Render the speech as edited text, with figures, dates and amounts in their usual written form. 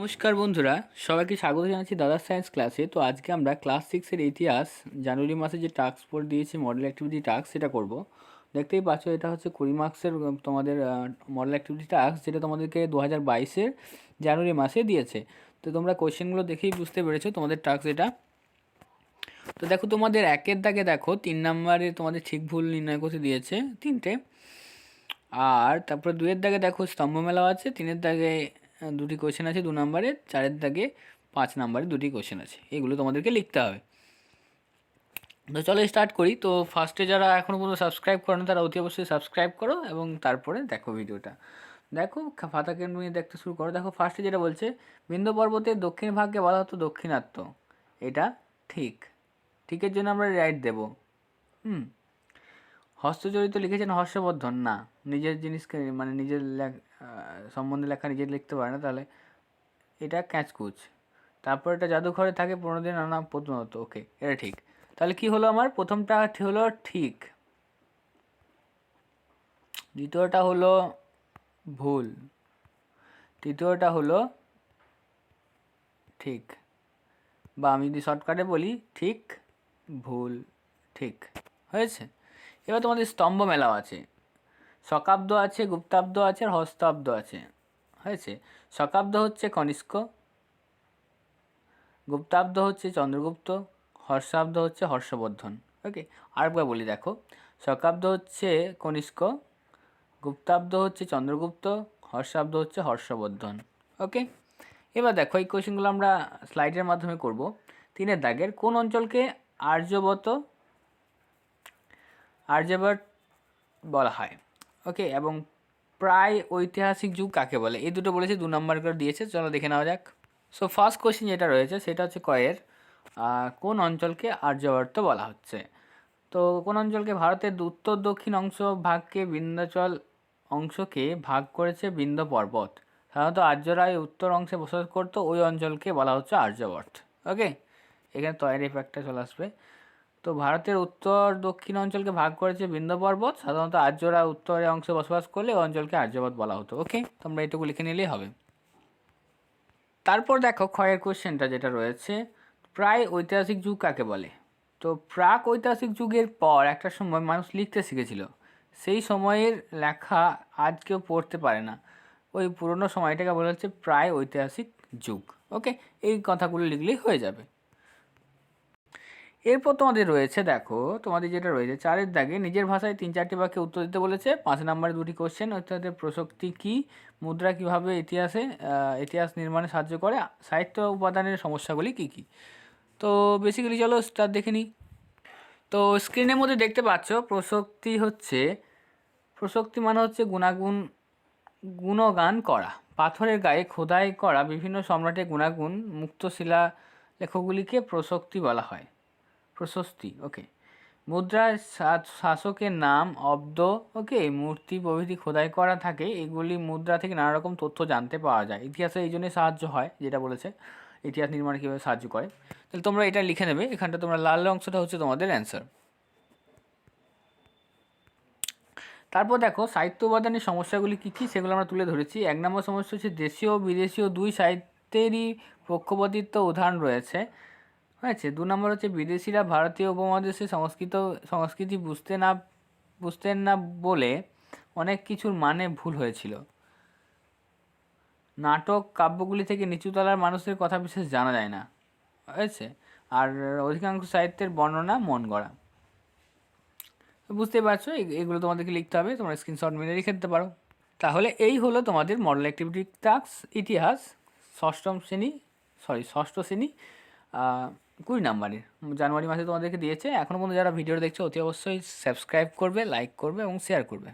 নমস্কার বন্ধুরা, সবাইকে স্বাগত জানাচ্ছি দাদা সায়েন্স ক্লাসে। তো আজকে আমরা ক্লাস 6-এর ইতিহাস জানুয়ারি মাসে যে টাস্ক ফোর্স দিয়েছে মডেল অ্যাক্টিভিটি টাস্ক, সেটা করব। দেখতেই পাচ্ছ, এটা হচ্ছে 20 মার্কসের তোমাদের মডেল অ্যাক্টিভিটি টাস্ক, যেটা তোমাদেরকে 2022-এর জানুয়ারি মাসে দিয়েছে। তো তোমরা কোয়েশ্চেনগুলো দেখেই বুঝতে পেরেছো তোমাদের টাস্ক এটা। তো দেখো, তোমাদের একের দাগে দেখো 3 নম্বরে তোমাদের ঠিক ভুল নির্ণয় করতে দিয়েছে 3টে। আর তারপরে 2-এর দাগে দেখো স্তম্ভ মেলাও আছে, 3-এর দাগে 2টি কোয়েশ্চেন আছে 2 নম্বরের, 4-এর দাগে 5 নম্বরে 2টি কোয়েশ্চেন আছে। এগুলো তোমাদেরকে লিখতে হবে। তো চলো স্টার্ট করি। তো ফার্স্টে যারা এখনও পর্যন্ত সাবস্ক্রাইব করো না তারা অতি অবশ্যই সাবস্ক্রাইব করো এবং তারপরে দেখো ভিডিওটা। দেখো, খাতাকে নিয়ে দেখতে শুরু করো। দেখো ফার্স্টে যেটা বলছে, বিন্ধ্য পর্বতের দক্ষিণ ভাগকে বলা হতো দক্ষিণাত্য। এটা ঠিক। ঠিকের জন্য আমরা রাইট দেব। হস্তচরিত লিখেছেন হর্ষবর্ধন? না, নিজের জিনিসকে মানে নিজের সম্বন্ধে লেখা নিজের লিখতে পারে না, তাহলে এটা ক্যাচকুচ। তারপর এটা জাদুঘরে থাকে 15 দিন নানা প্রত্নতত্ত্ব। ওকে, এটা ঠিক। তাহলে কি হলো, আমার প্রথমটা হলো ঠিক, দ্বিতীয়টা হলো ভুল, তৃতীয়টা হলো ঠিক। বা আমি যদি শর্টকাটে বলি, ঠিক ভুল ঠিক হয়েছে। এবার তোমাদের স্তম্ভ মেলাও আছে, শকাব্দ আছে, গুপ্তাব্দ আছে, আর হস্তাব্দ আছে। হয়েছে। শকাব্দ হচ্ছে কনিষ্ক, গুপ্তাব্দ হচ্ছে চন্দ্রগুপ্ত, হর্ষাব্দ হচ্ছে হর্ষবর্ধন। ওকে, আরেকবার বলি, দেখো শকাব্দ হচ্ছে কনিষ্ক, গুপ্তাব্দ হচ্ছে চন্দ্রগুপ্ত, হর্ষাব্দ হচ্ছে হর্ষবর্ধন। ওকে, এবার দেখো এই কোয়েশ্চেনগুলো আমরা স্লাইডের মাধ্যমে করব। 3-এর দাগের কোন অঞ্চলকে আর্যভট্ট বলা হয়? ওকে, এবং প্রায় ঐতিহাসিক যুগ কাকে বলে? এই দুটো বলেছে, 2 নম্বর করে দিয়েছে। চলো দেখে নেওয়া যাক। সো ফার্স্ট কোয়েশ্চেন যেটা রয়েছে সেটা হচ্ছে কয়ের কোন অঞ্চলকে আর্যভট্ট বলা হচ্ছে? তো কোন অঞ্চলকে? ভারতের উত্তর দক্ষিণ ভাগকে বিন্ধ্যাচল অংশকে ভাগ করেছে বিন্ধ্য পর্বত। সাধারণত আর্যরা এই উত্তর অংশে বসবাস করতো, ওই অঞ্চলকে বলা হচ্ছে আর্যভট্ট। ওকে, এখানে তয়ের ইফেক্টটা চলে আসবে। তো ভারতের উত্তর দক্ষিণ অঞ্চলকে ভাগ করেছে বিন্ধ্য পর্বত, সাধারণত আর্যরা উত্তরের অংশে বসবাস করলে ওই অঞ্চলকে আর্যভট্ট বলা হতো। ওকে, তোমরা এটুকু লিখে নিলেই হবে। তারপর দেখো ক্ষয়ের কোশ্চেনটা যেটা রয়েছে, প্রায় ঐতিহাসিক যুগ কাকে বলে? তো প্রাক ঐতিহাসিক যুগের পর একটা সময় মানুষ লিখতে শিখেছিল, সেই সময়ের লেখা আজ কেউ পড়তে পারে না, ওই পুরনো সময়টাকে বলা হচ্ছে প্রায় ঐতিহাসিক যুগ। ওকে, এই কথাগুলো লিখলেই হয়ে যাবে। এরপর তোমাদের রয়েছে, দেখো তোমাদের যেটা রয়েছে 4-এর দাগে নিজের ভাষায় 3-4টি বাক্যে উত্তর দিতে বলেছে। 5 নম্বরে 2টি কোশ্চেন, অর্থাৎ প্রসক্তি কী, মুদ্রা কীভাবে ইতিহাস নির্মাণে সাহায্য করে, সাহিত্য উপাদানের সমস্যাগুলি কী কী। তো বেসিক্যালি চলো স্টার দেখে নিই। তো স্ক্রিনের মধ্যে দেখতে পাচ্ছ প্রসক্তি মানে হচ্ছে গুণগান করা। পাথরের গায়ে খোদাই করা বিভিন্ন সম্রাটের গুণাগুণ মুক্ত শিলা লেখগুলিকে প্রসক্তি বলা হয়। প্রশস্তি। ওকে, মুদ্রায় শাসকের নাম, অব্দ, ওকে, মূর্তি প্রভৃতি খোদাই করা থাকে। এগুলি মুদ্রা থেকে নানা রকম তথ্য জানতে পাওয়া যায়। ইতিহাসে এই জন্যই সাহায্য হয়, যেটা বলেছে ইতিহাস নির্মাণে কীভাবে সাহায্য করে। তাহলে তোমরা এটা লিখে নেবে, এখানটা তোমরা লাল অংশটা হচ্ছে তোমাদের অ্যান্সার। তারপর দেখো সাহিত্য উপাদানের সমস্যাগুলি কী কী সেগুলো আমরা তুলে ধরেছি। 1 নম্বর সমস্যা হচ্ছে দেশীয় ও বিদেশীয় দুই সাহিত্যেরই পক্ষপাতিত্ব উদাহরণ রয়েছে। হয়েছে। 2 নম্বর হচ্ছে বিদেশিরা ভারতীয় উপমহাদেশে সংস্কৃতি বুঝতেন না বলে অনেক কিছুর মানে ভুল হয়েছিল। নাটক কাব্যগুলি থেকে নিচুতলার মানুষের কথা বিশেষ জানা যায় না। হয়েছে। আর অধিকাংশ সাহিত্যের বর্ণনা মন গড়া। বুঝতে পারছো, এগুলো তোমাদেরকে লিখতে হবে, তোমরা স্ক্রিনশট মেরে রেখে দিতে পারো। তাহলে এই হলো তোমাদের মডেল অ্যাক্টিভিটি টাস্ক ইতিহাস ষষ্ঠ শ্রেণী 20 নম্বরের জানুয়ারি মাসে তোমাদেরকে দিয়েছে। এখনও পর্যন্ত যারা ভিডিও দেখছো অতি অবশ্যই সাবস্ক্রাইব করবে, লাইক করবে এবং শেয়ার করবে।